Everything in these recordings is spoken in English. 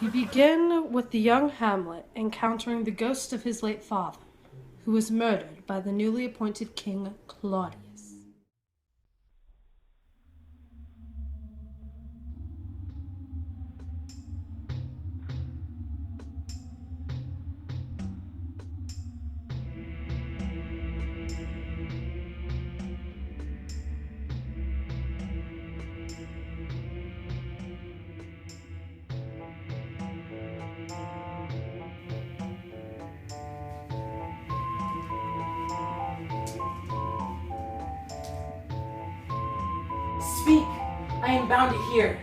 We begin with the young Hamlet encountering the ghost of his late father, who was murdered by the newly appointed king Claudius. Speak, I am bound to hear.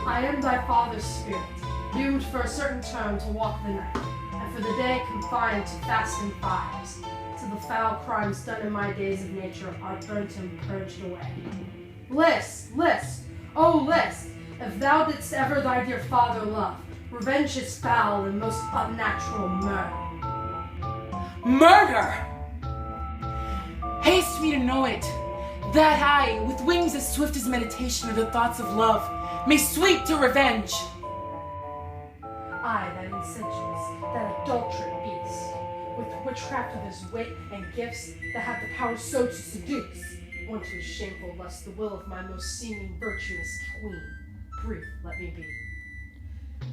I am thy father's spirit, doomed for a certain term to walk the night, and for the day confined to fasting fires, till the foul crimes done in my days of nature are burnt and purged away. List, oh list, if thou didst ever thy dear father love, revenge his foul and most unnatural murder. Murder! Haste me to know it, that I, with wings as swift as meditation or the thoughts of love, may sweep to revenge. I, that incestuous, that adulterate beast, with witchcraft of his wit and gifts that have the power so to seduce, one to his shameful lust the will of my most seeming virtuous queen. Brief, let me be.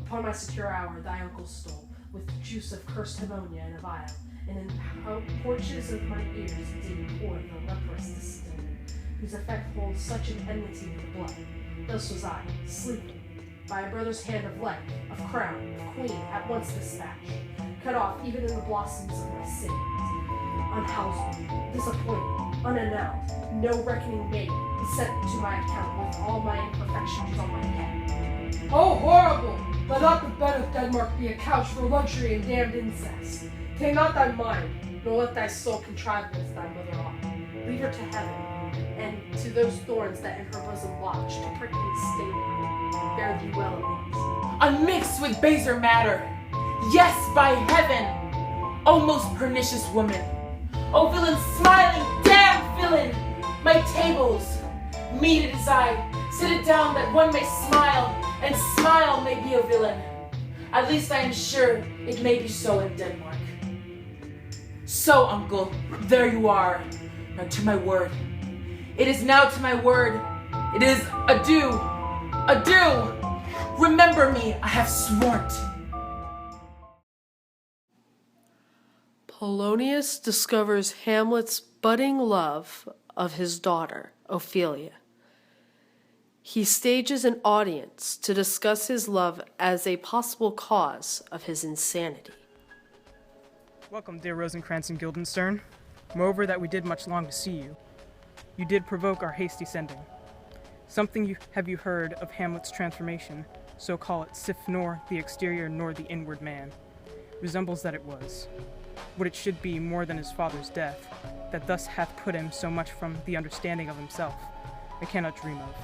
Upon my secure hour thy uncle stole, with juice of cursed ammonia in a vial, and in the porches of my ears did pour the leprous distillate, whose effect holds such an enmity with the blood. Thus was I, sleeping, by a brother's hand of light, of crown, of queen, at once dispatched, cut off even in the blossoms of my sins, unhoused, disappointed, unannounced, no reckoning made, sent to my account with all my imperfections on my head. Oh, horrible! Let not the bed of Denmark be a couch for luxury and damned incest. Take not thy mind, nor let thy soul contrive as thy mother ought. Leave her to heaven, and to those thorns that in her bosom watch, to prick and sting her. Fare thee well at least. Unmixed with baser matter, yes, by heaven, O most pernicious woman, O villain smiling, damn villain, my tables, meted as I, sit it down that one may smile, and smile may be a villain. At least I am sure it may be so in Denmark. So, uncle, there you are. Now to my word. It is now to my word. It is adieu. Adieu. Remember me, I have sworn. Polonius discovers Hamlet's budding love of his daughter, Ophelia. He stages an audience to discuss his love as a possible cause of his insanity. Welcome, dear Rosencrantz and Guildenstern. Moreover that we did much long to see you. You did provoke our hasty sending. Something have you heard of Hamlet's transformation, so call it, sith nor the exterior nor the inward man, resembles that it was, what it should be more than his father's death, that thus hath put him so much from the understanding of himself, I cannot dream of.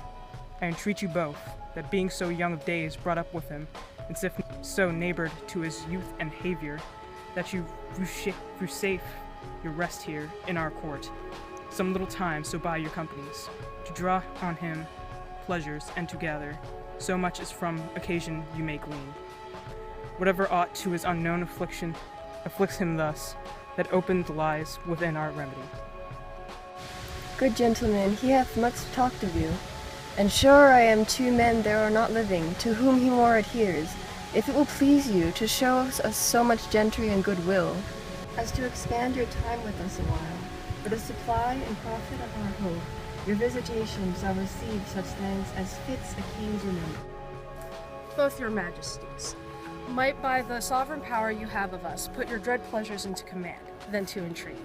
I entreat you both, that being so young of days brought up with him, and sith so neighbored to his youth and behavior, that you vouchsafe your rest here in our court, some little time so by your companies, to draw on him pleasures and to gather so much as from occasion you may glean. Whatever aught to his unknown affliction afflicts him thus, that opened lies within our remedy. Good gentleman, he hath much talked of you, and sure I am 2 men there are not living, to whom he more adheres, if it will please you to show us so much gentry and goodwill, as to expand your time with us a while, for the supply and profit of our hope, your visitation shall receive such thanks as fits a king's remembrance. Both your majesties, might by the sovereign power you have of us put your dread pleasures into command, than to entreat.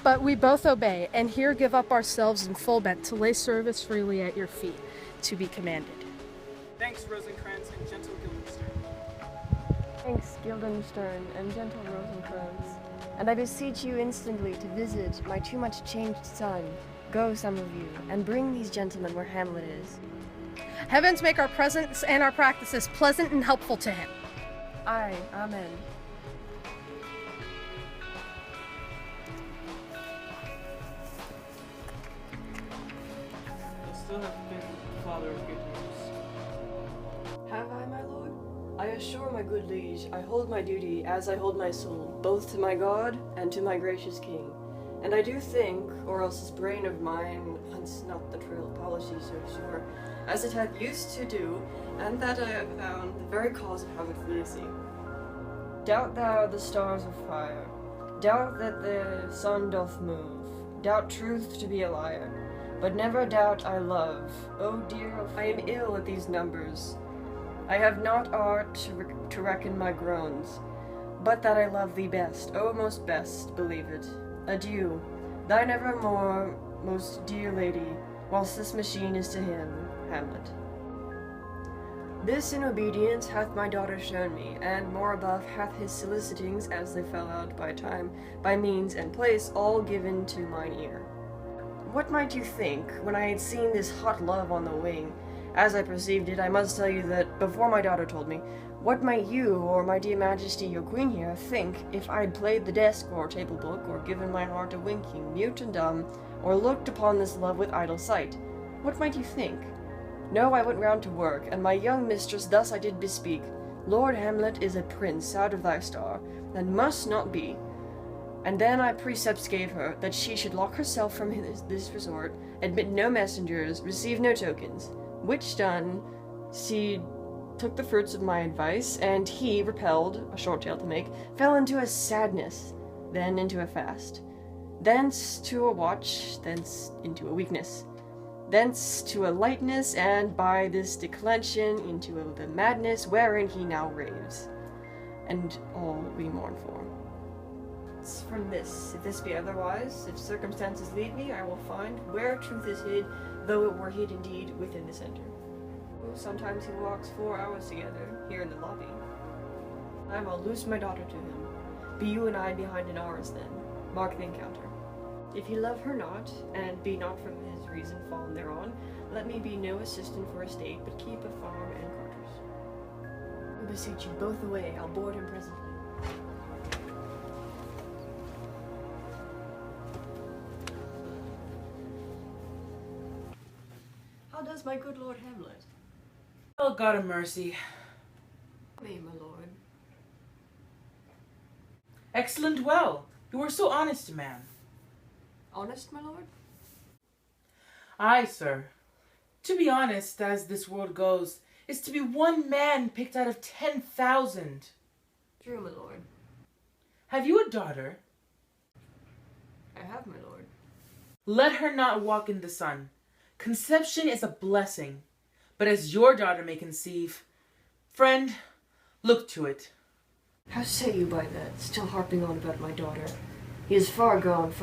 But we both obey, and here give up ourselves in full bent to lay service freely at your feet, to be commanded. Thanks, Rosencrantz and gentle Guildenstern. Thanks, Guildenstern and gentle Rosencrantz. And I beseech you instantly to visit my too much changed son. Go, some of you, and bring these gentlemen where Hamlet is. Heavens make our presence and our practices pleasant and helpful to him. Aye, amen. Thou still have been the father of good news. sure, my good liege, I hold my duty as I hold my soul, both to my God and to my gracious king. And I do think, or else this brain of mine wants not the trail of policy so sure, as it hath used to do, and that I have found the very cause of Hamlet fleecy. Doubt thou the stars of fire, doubt that the sun doth move, doubt truth to be a liar, but never doubt I love. Oh dear, I am ill at these numbers. I have not art to reckon my groans, but that I love thee best, oh most best, believe it. Adieu, thine evermore, most dear lady, whilst this machine is to him, Hamlet. This in obedience hath my daughter shown me, and more above hath his solicitings, as they fell out by time, by means and place, all given to mine ear. What might you think, when I had seen this hot love on the wing? As I perceived it, I must tell you that, before my daughter told me, what might you, or my dear majesty your queen here, think, if I had played the desk or table book, or given my heart a winking, mute and dumb, or looked upon this love with idle sight? What might you think? No, I went round to work, and my young mistress thus I did bespeak. Lord Hamlet is a prince out of thy star, and must not be. And then I precepts gave her, that she should lock herself from this resort, admit no messengers, receive no tokens. Which done, she took the fruits of my advice, and he, repelled, a short tale to make, fell into a sadness, then into a fast, thence to a watch, thence into a weakness, thence to a lightness, and by this declension into the madness wherein he now raves, and all we mourn for. It's from this, if this be otherwise, if circumstances lead me, I will find where truth is hid, though it were hid indeed within the center. Sometimes he walks 4 hours together, here in the lobby. I will loose my daughter to him. Be you and I behind an arras then, mark the encounter. If he love her not, and be not from his reason fallen thereon, let me be no assistant for estate, but keep a farm and quarters. I beseech you both away, I'll board him presently. How does my good Lord Hamlet? Oh, God of mercy. Me, my lord. Excellent well. You are so honest a man. Honest, my lord? Aye, sir. To be honest, as this world goes, is to be one man picked out of 10,000. True, my lord. Have you a daughter? I have, my lord. Let her not walk in the sun. Conception is a blessing, but as your daughter may conceive, friend, look to it. How say you by that, still harping on about my daughter? He is far gone,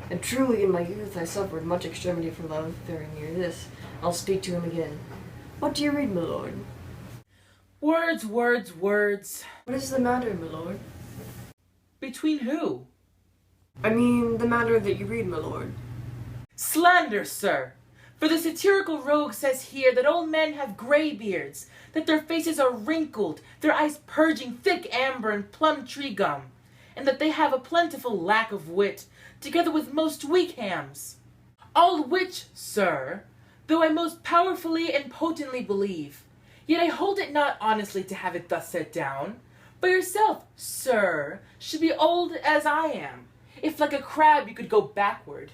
and truly in my youth I suffered much extremity for love, very near this. I'll speak to him again. What do you read, my lord? Words, words, words. What is the matter, my lord? Between who? I mean, the matter that you read, my lord. Slander, sir. For the satirical rogue says here that all men have grey beards, that their faces are wrinkled, their eyes purging thick amber and plum tree gum, and that they have a plentiful lack of wit, together with most weak hams. All which, sir, though I most powerfully and potently believe, yet I hold it not honestly to have it thus set down. For yourself, sir, should be old as I am, if like a crab you could go backward.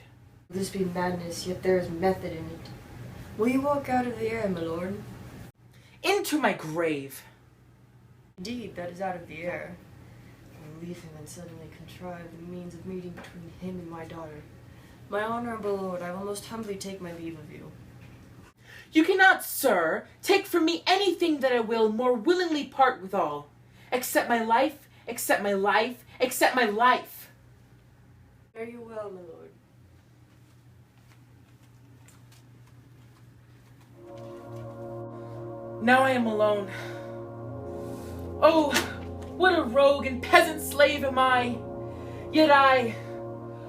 This be madness, yet there is method in it. Will you walk out of the air, my lord? Into my grave. Indeed, that is out of the air. I will leave him and suddenly contrive the means of meeting between him and my daughter. My honorable lord, I will most humbly take my leave of you. You cannot, sir, take from me anything that I will more willingly part withal, except my life, except my life, except my life. Fare you well, my lord. Now I am alone. Oh, what a rogue and peasant slave am I! Yet I,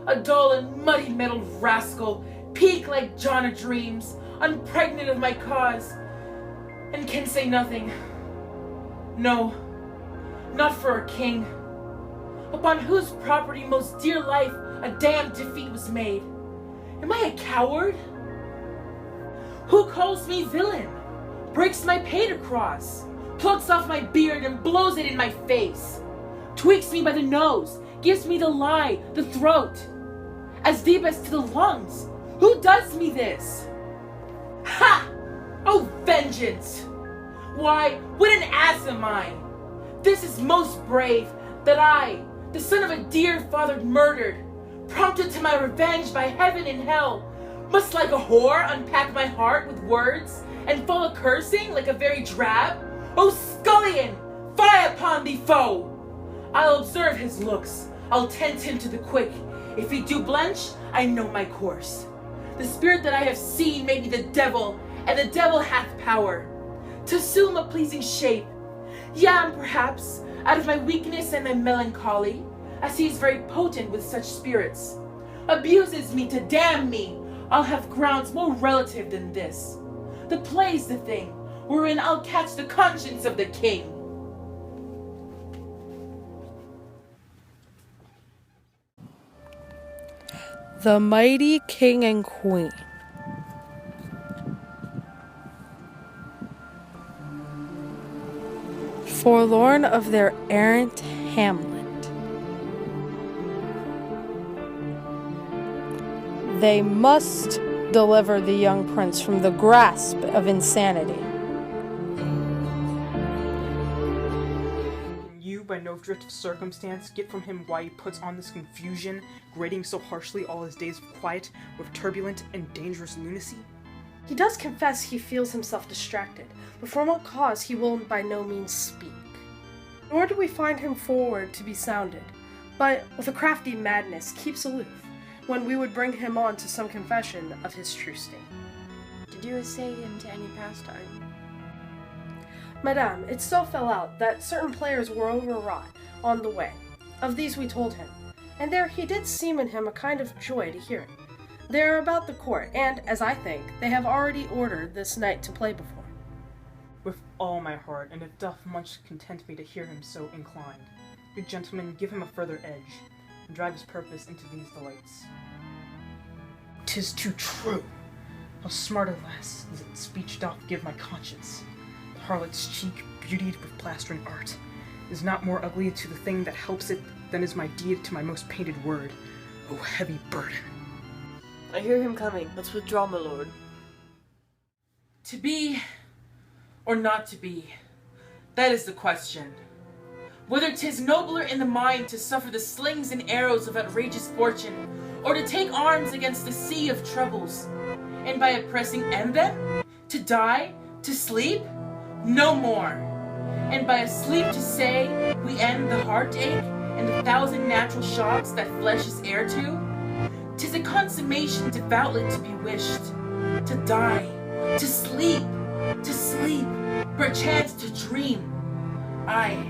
a dull and muddy mettled rascal, peak like John of Dreams, unpregnant of my cause, and can say nothing. No, not for a king, upon whose property most dear life a damned defeat was made. Am I a coward? Who calls me villain? Breaks my pater cross, plucks off my beard and blows it in my face, tweaks me by the nose, gives me the lie, the throat, as deep as to the lungs. Who does me this? Ha! Oh, vengeance! Why, what an ass am I! This is most brave, that I, the son of a dear father murdered, prompted to my revenge by heaven and hell, must like a whore unpack my heart with words, and fall a-cursing like a very drab? O scullion, fie upon thee, foe! I'll observe his looks, I'll tempt him to the quick. If he do blench, I know my course. The spirit that I have seen may be the devil, and the devil hath power to assume a pleasing shape. Yea, and perhaps, out of my weakness and my melancholy, as he is very potent with such spirits, abuses me to damn me, I'll have grounds more relative than this. The play's the thing, wherein I'll catch the conscience of the king. The mighty king and queen. Forlorn of their errant Hamlet, they must deliver the young prince from the grasp of insanity. You, by no drift of circumstance, get from him why he puts on this confusion, grating so harshly all his days of quiet with turbulent and dangerous lunacy? He does confess he feels himself distracted, but from what cause he will by no means speak. Nor do we find him forward to be sounded, but with a crafty madness keeps aloof, when we would bring him on to some confession of his true state. Did you essay him to any pastime? Madame, it so fell out that certain players were overwrought on the way. Of these we told him, and there he did seem in him a kind of joy to hear it. They are about the court, and, as I think, they have already ordered this night to play before. With all my heart, and it doth much content me to hear him so inclined. Good gentlemen, give him a further edge, and drive his purpose into these delights. 'Tis too true! How smart a lass is it speech doth give my conscience. The harlot's cheek, beautied with plastering art, is not more ugly to the thing that helps it than is my deed to my most painted word. O heavy burden! I hear him coming. Let's withdraw, my lord. To be or not to be, that is the question. Whether 'tis nobler in the mind to suffer the slings and arrows of outrageous fortune, or to take arms against the sea of troubles, and by oppressing end them, to die, to sleep, no more, and by a sleep to say we end the heartache and the thousand natural shocks that flesh is heir to. 'Tis a consummation devoutly to be wished, to die, to sleep, perchance to dream. Aye,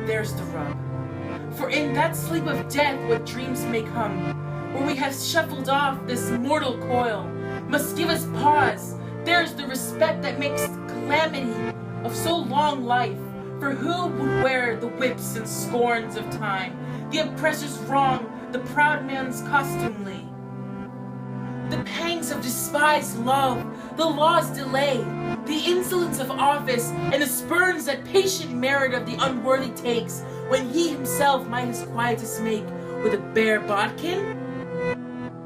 there's the rub. For in that sleep of death what dreams may come, where we have shuffled off this mortal coil, must give us pause. There's the respect that makes calamity of so long life. For who would wear the whips and scorns of time, the oppressor's wrong, the proud man's costumely? The pangs of despised love, the law's delay, the insolence of office, and the spurns that patient merit of the unworthy takes, when he himself might his quietus make with a bare bodkin?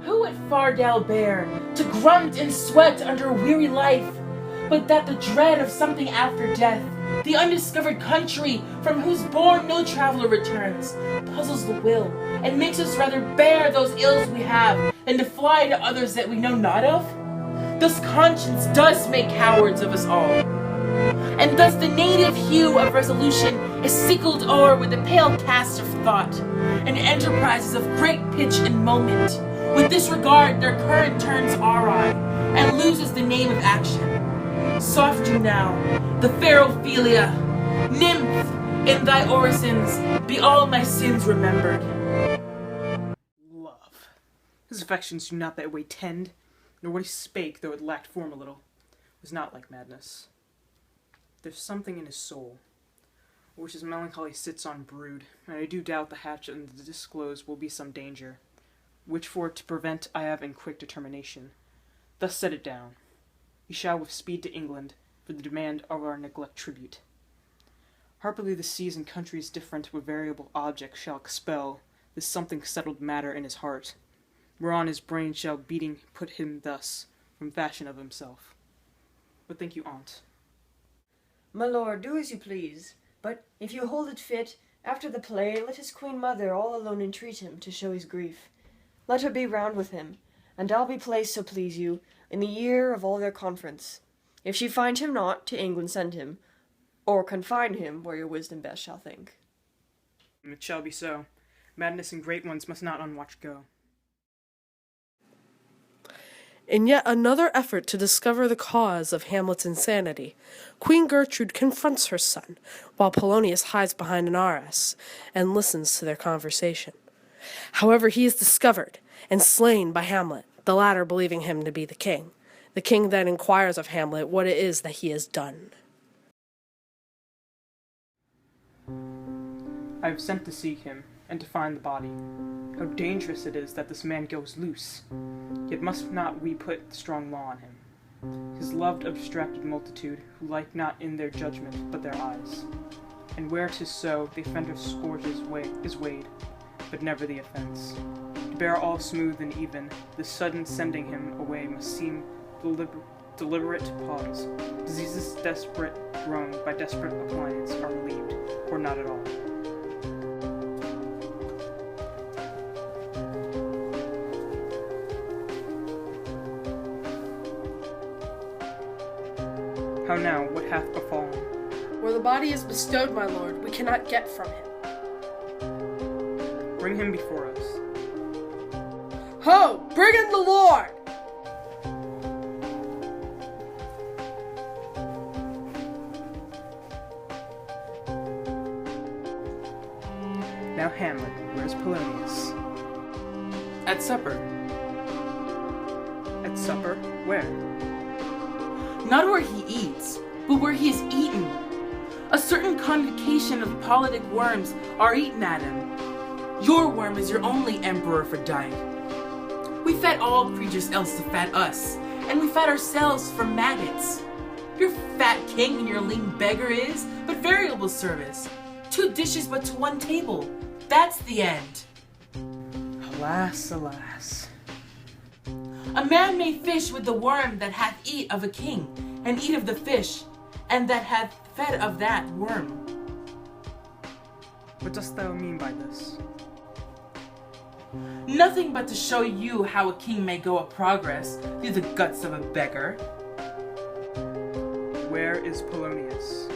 Who at Fardell bear to grunt and sweat under a weary life, but that the dread of something after death, the undiscovered country from whose bourne no traveler returns, puzzles the will, and makes us rather bear those ills we have, than to fly to others that we know not of? Thus conscience does make cowards of us all, and thus the native hue of resolution is sickled o'er with the pale cast of thought, and enterprises of great pitch and moment, with disregard their current turns awry, and loses the name of action. Soft you now, the fair Ophelia, nymph, in thy orisons be all my sins remembered. Love. His affections do not that way tend, nor what he spake, though it lacked form a little, was not like madness. There's something in his soul, which his melancholy sits on brood, and I do doubt the hatch and the disclose will be some danger, which for to prevent I have in quick determination. Thus set it down. He shall with speed to England, for the demand of our neglect tribute. Hardly the seas and countries different with variable objects shall expel this something settled matter in his heart, whereon his brain shall beating put him thus from fashion of himself. What think you, aunt? My lord, do as you please, but if you hold it fit, after the play, let his queen mother all alone entreat him to show his grief. Let her be round with him, and I'll be placed, so please you, in the ear of all their conference. If she find him not, to England send him, or confine him where your wisdom best shall think. It shall be so. Madness and great ones must not unwatched go. In yet another effort to discover the cause of Hamlet's insanity, Queen Gertrude confronts her son, while Polonius hides behind an arras and listens to their conversation. However, he is discovered and slain by Hamlet, the latter believing him to be the king. The king then inquires of Hamlet what it is that he has done. I have sent to seek him, and to find the body. How dangerous it is that this man goes loose. Yet must not we put strong law on him. His loved abstracted multitude, who like not in their judgment, but their eyes. And where 'tis so, the offender's scourge is weighed, but never the offense. To bear all smooth and even, the sudden sending him away must seem deliberate pause. Diseases desperate grown by desperate appliance are relieved, or not at all. How now, what hath befallen? Where the body is bestowed, my lord, we cannot get from him. Bring him before us. Ho! Bring in the lord! Now Hamlet, where's Polonius? At supper. At supper? Where? Not where he eats, but where he is eaten. A certain convocation of politic worms are eaten at him. Your worm is your only emperor for diet. We fed all creatures else to fat us, and we fed ourselves for maggots. Your fat king and your lean beggar is but variable service. 2 dishes but to 1 table. That's the end. Alas, alas. A man may fish with the worm that hath eat of a king, and eat of the fish, and that hath fed of that worm. What dost thou mean by this? Nothing but to show you how a king may go a progress through the guts of a beggar. Where is Polonius?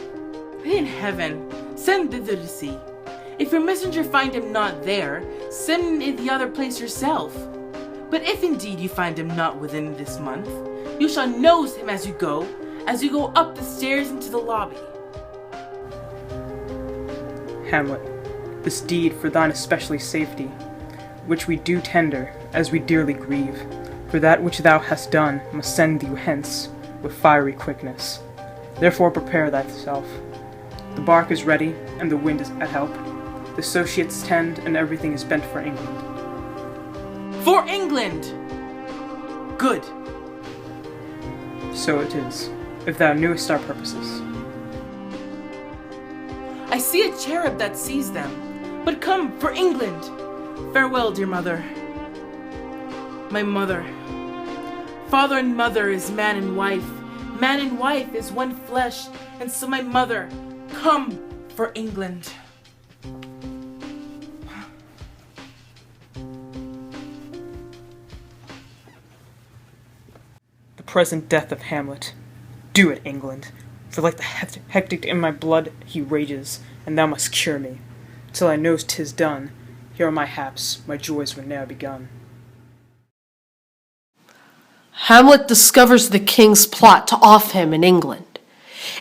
In heaven, send thither to see. If your messenger find him not there, send him in the other place yourself. But if indeed you find him not within this month, you shall nose him as you go up the stairs into the lobby. Hamlet, this deed for thine especially safety, which we do tender, as we dearly grieve, for that which thou hast done must send thee hence with fiery quickness. Therefore prepare thyself. The bark is ready, and the wind is at help. The associates tend, and everything is bent for England. For England! Good. So it is, if thou knewest our purposes. I see a cherub that sees them, but come for England. Farewell, dear mother. My mother. Father and mother is man and wife. Man and wife is one flesh, and so my mother, come for England. The present death of Hamlet. Do it, England, for like the hectic in my blood he rages, and thou must cure me. Till I know 'tis done, here are my haps, my joys were ne'er begun. Hamlet discovers the king's plot to off him in England.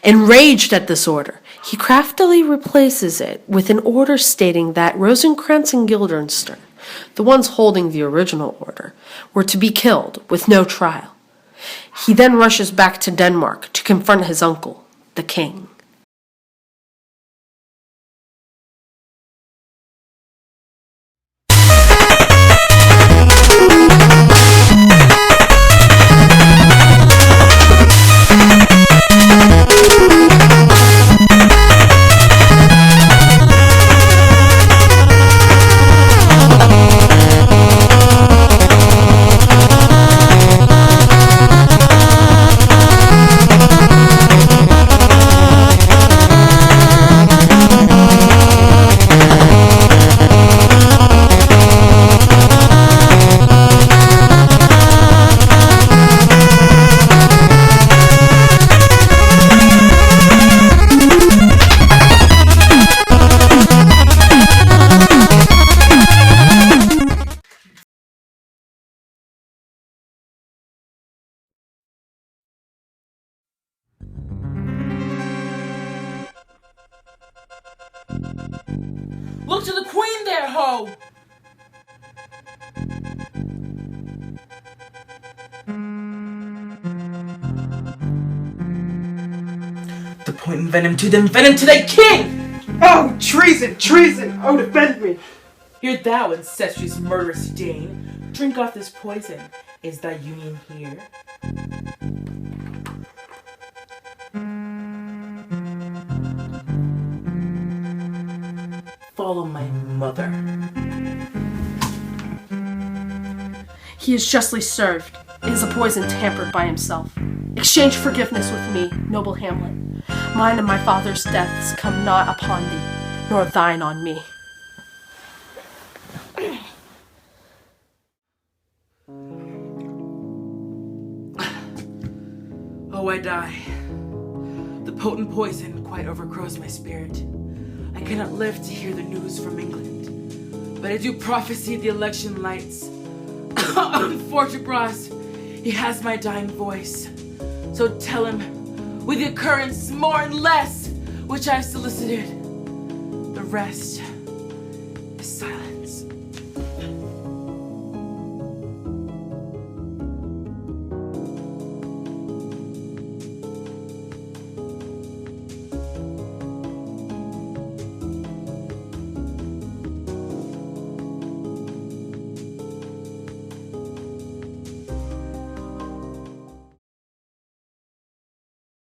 Enraged at this order, he craftily replaces it with an order stating that Rosencrantz and Guildenstern, the ones holding the original order, were to be killed with no trial. He then rushes back to Denmark to confront his uncle, the king. hoe! The point venom to them, venom to thy king! Oh, treason! Treason! Oh, defend me! Hear thou, incestuous murderous Dane, drink off this poison. Is thy union here? Follow my mother. He is justly served. It is a poison tampered by himself. Exchange forgiveness with me, noble Hamlet. Mine and my father's deaths come not upon thee, nor thine on me. Oh, I die. The potent poison quite overgrows my spirit. I cannot live to hear the news from England. But I do prophesy the election lights. On Fortibras, he has my dying voice. So tell him, with the occurrence more and less, which I solicited, the rest is silence.